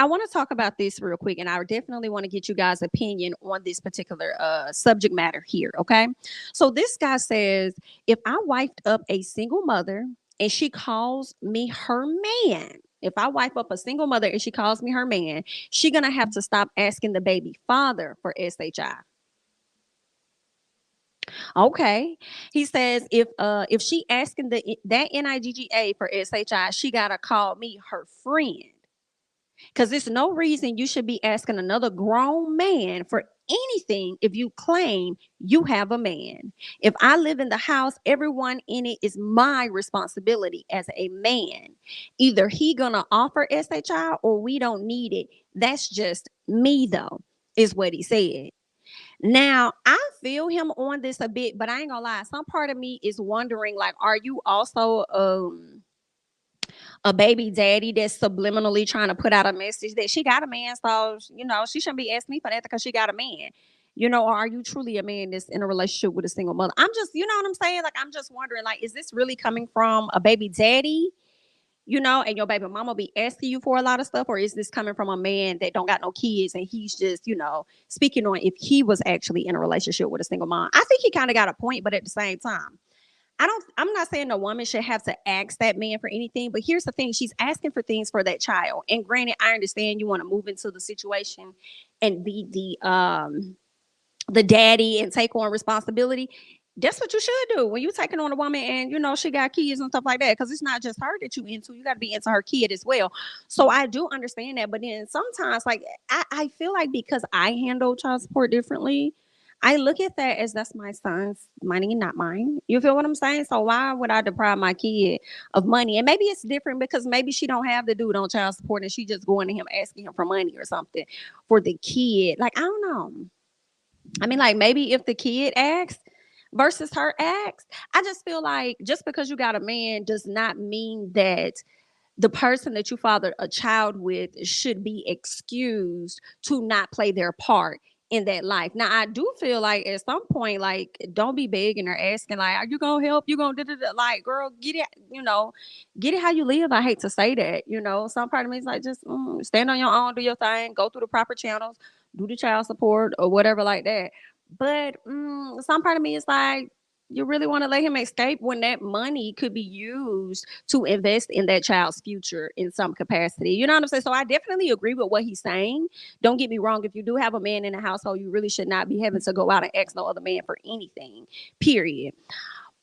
I want to talk about this real quick, and I definitely want to get you guys' opinion on this particular subject matter here. Okay. So this guy says, if I wiped up a single mother and she calls me her man, if I wipe up a single mother and she calls me her man, she gonna have to stop asking the baby father for SHI. Okay. He says if she asking that NIGGA for SHI, she gotta call me her friend. Because there's no reason you should be asking another grown man for anything if you claim you have a man. If I live in the house, everyone in it is my responsibility as a man. Either he gonna offer SHI or we don't need it. That's just me though, is what he said. Now, I feel him on this a bit, but I ain't gonna lie. Some part of me is wondering, like, are you also a baby daddy that's subliminally trying to put out a message that she got a man, so she shouldn't be asking me for that because she got a man. Or are you truly a man that's in a relationship with a single mother? I'm just, you know what I'm saying? Like, I'm just wondering, like, is this really coming from a baby daddy? And your baby mama be asking you for a lot of stuff, or is this coming from a man that don't got no kids and he's just, speaking on if he was actually in a relationship with a single mom? I think he kind of got a point, but at the same time, I'm not saying the woman should have to ask that man for anything, but here's the thing. She's asking for things for that child. And granted, I understand you want to move into the situation and be the daddy and take on responsibility. That's what you should do when you're taking on a woman and she got kids and stuff like that, because it's not just her that you into. You got to be into her kid as well. So I do understand that, but then sometimes, like, I feel like because I handle child support differently, I look at that as that's my son's money, not mine. You feel what I'm saying? So why would I deprive my kid of money? And maybe it's different because maybe she don't have the dude on child support and she just going to him asking him for money or something for the kid. Like, I don't know. I mean, like, maybe if the kid asks versus her asks, I just feel like just because you got a man does not mean that the person that you fathered a child with should be excused to not play their part in that life. Now, I do feel like at some point, like, don't be begging or asking, like, are you gonna help? You gonna do? Like, girl, get it, get it how you live. I hate to say that, some part of me is like, just stand on your own, do your thing, go through the proper channels, do the child support or whatever like that. But some part of me is like, you really want to let him escape when that money could be used to invest in that child's future in some capacity. You know what I'm saying? So I definitely agree with what he's saying. Don't get me wrong. If you do have a man in the household, you really should not be having to go out and ask no other man for anything, period.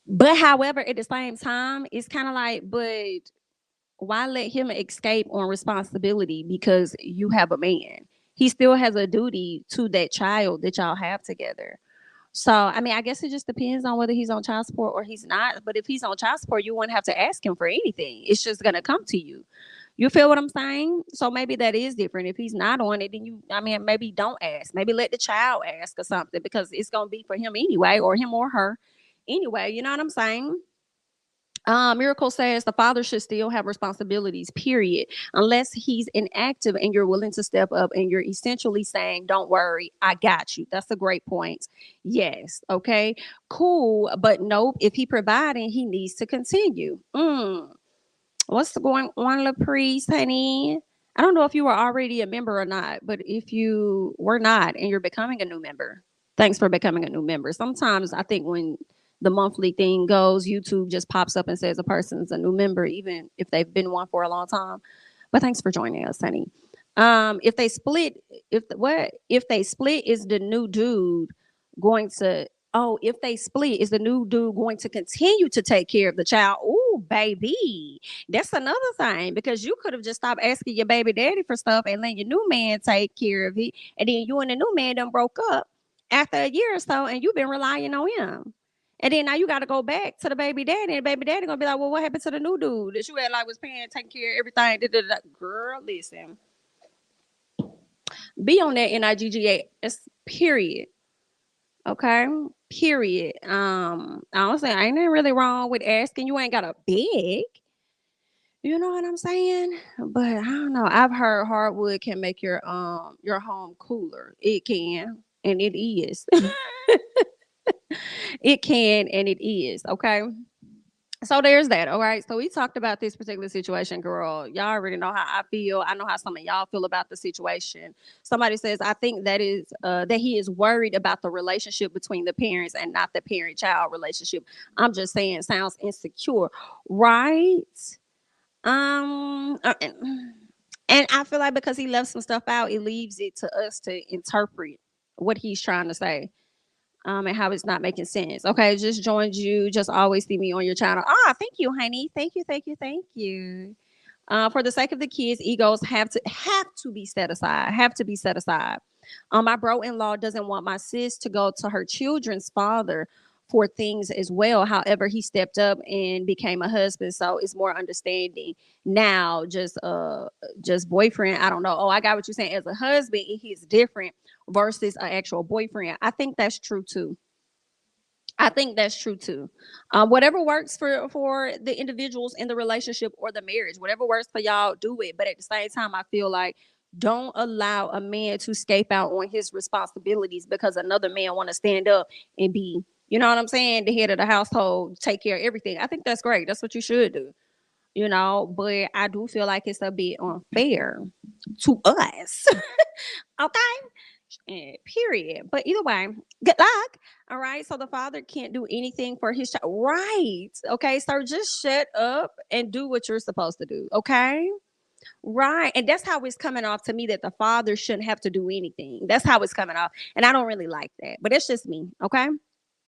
But however, at the same time, it's kind of like, but why let him escape on responsibility because you have a man? He still has a duty to that child that y'all have together. So, I mean, I guess it just depends on whether he's on child support or he's not. But if he's on child support, you wouldn't have to ask him for anything. It's just going to come to you. You feel what I'm saying? So maybe that is different. If he's not on it, then maybe don't ask. Maybe let the child ask or something, because it's going to be for him anyway, or him or her anyway. You know what I'm saying? Miracle says the father should still have responsibilities, period, unless he's inactive and you're willing to step up and you're essentially saying, don't worry, I got you. That's a great point. Yes. Okay, cool. But nope, if he providing, he needs to continue. What's going on, LaPriest, honey? I don't know if you were already a member or not, but if you were not and you're becoming a new member, thanks for becoming a new member. Sometimes I think when the monthly thing goes, YouTube just pops up and says a person's a new member, even if they've been one for a long time. But thanks for joining us, honey. If they split, if they split, is the new dude going to? Oh, if they split, is the new dude going to continue to take care of the child? Oh, baby, that's another thing, because you could have just stopped asking your baby daddy for stuff and let your new man take care of it, and then you and the new man done broke up after a year or so, and you've been relying on him. And then now you got to go back to the baby daddy, and the baby daddy gonna be like, "Well, what happened to the new dude that you had like was paying, taking care of everything?" Da, da, da. Girl, listen, be on that NIGGA. It's period. Okay, period. Honestly, ain't nothing really wrong with asking. You ain't got to beg. You know what I'm saying? But I don't know. I've heard hardwood can make your home cooler. It can, and it is. It can, and it is. Okay. So there's that. All right. So we talked about this particular situation, girl. Y'all already know how I feel. I know how some of y'all feel about the situation. Somebody says, I think that he is worried about the relationship between the parents and not the parent-child relationship. I'm just saying, sounds insecure, right? Um, uh, and and I feel like because he left some stuff out, it leaves it to us to interpret what he's trying to say, and how it's not making sense. Okay, just joined you. Just always see me on your channel. Ah, thank you, honey. Thank you, thank you, thank you. For the sake of the kids, egos have to be set aside. Have to be set aside. My bro-in-law doesn't want my sis to go to her children's father for things as well. However, he stepped up and became a husband, so it's more understanding now. Just boyfriend. I don't know. Oh, I got what you're saying. As a husband, he's different versus an actual boyfriend. I think that's true too. I think that's true too. Whatever works for the individuals in the relationship or the marriage, whatever works for y'all, do it. But at the same time, I feel like don't allow a man to scape out on his responsibilities because another man want to stand up and be, you know what I'm saying, the head of the household, take care of everything. I think that's great. That's what you should do. But I do feel like it's a bit unfair to us. Okay. Period. But either way, good luck. All right. So the father can't do anything for his child. Right. Okay. So just shut up and do what you're supposed to do. Okay. Right. And that's how it's coming off to me, that the father shouldn't have to do anything. That's how it's coming off. And I don't really like that. But it's just me. Okay.